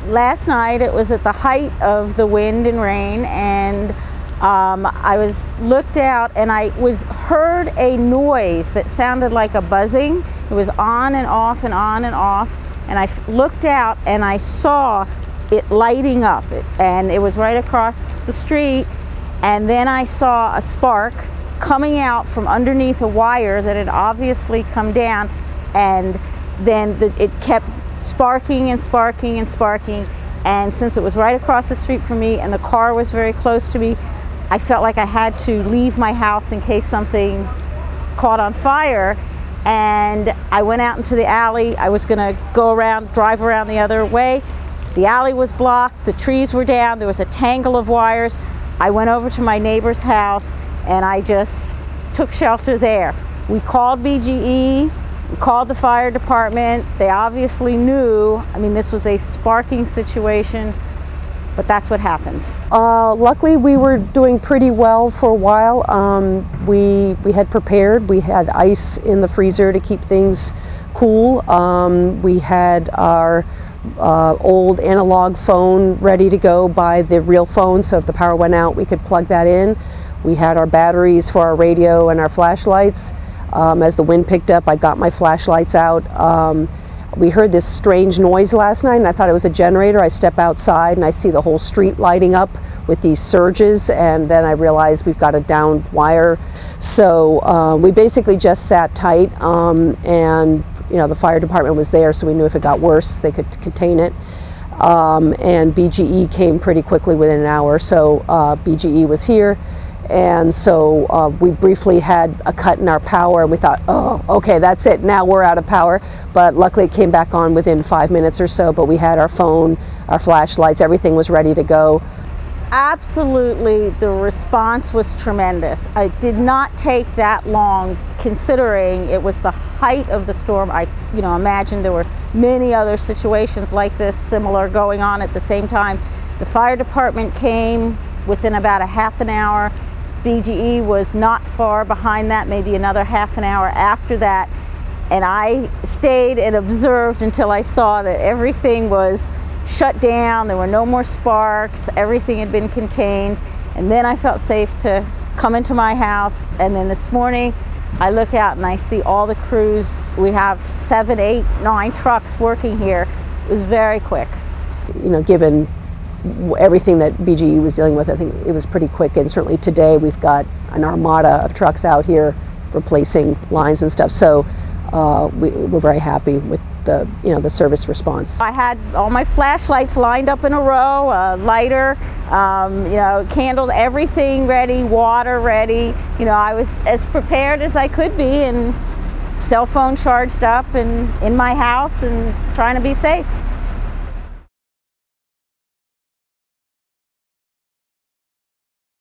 last night it was at the height of the wind and rain, and I looked out and I heard a noise that sounded like a buzzing. It was on and off and on and off, and I looked out and I saw it lighting up, and it was right across the street. And then I saw a spark coming out from underneath a wire that had obviously come down, and then it kept sparking and sparking and sparking. And since it was right across the street from me and the car was very close to me, I felt like I had to leave my house in case something caught on fire. And I went out into the alley. I was gonna drive around the other way. The alley was blocked, the trees were down, there was a tangle of wires. I went over to my neighbor's house and I just took shelter there. We called BGE, we called the fire department. They obviously knew. I mean, this was a sparking situation, but that's what happened. Luckily, we were doing pretty well for a while. We had prepared. We had ice in the freezer to keep things cool. We had our old analog phone ready to go by the real phone, so if the power went out, we could plug that in. We had our batteries for our radio and our flashlights. As the wind picked up, I got my flashlights out. We heard this strange noise last night and I thought it was a generator. I step outside and I see the whole street lighting up with these surges, and then I realized we've got a downed wire. So we basically just sat tight, and the fire department was there, so we knew if it got worse they could contain it. And BGE came pretty quickly within an hour, so BGE was here. And so we briefly had a cut in our power, and we thought, oh, okay, that's it, now we're out of power. But luckily it came back on within 5 minutes or so, but we had our phone, our flashlights, everything was ready to go. Absolutely, the response was tremendous. It did not take that long, considering it was the height of the storm. I imagine there were many other situations like this, similar, going on at the same time. The fire department came within about a half an hour. BGE was not far behind that, maybe another half an hour after that. And I stayed and observed until I saw that everything was shut down, there were no more sparks, everything had been contained. And then I felt safe to come into my house. And then this morning, I look out and I see all the crews. We have 7, 8, 9 trucks working here. It was very quick. Given everything that BGE was dealing with, I think it was pretty quick, and certainly today we've got an armada of trucks out here replacing lines and stuff, so we're very happy with the service response. I had all my flashlights lined up in a row, a lighter, candles, everything ready, water ready. I was as prepared as I could be, and cell phone charged up and in my house and trying to be safe.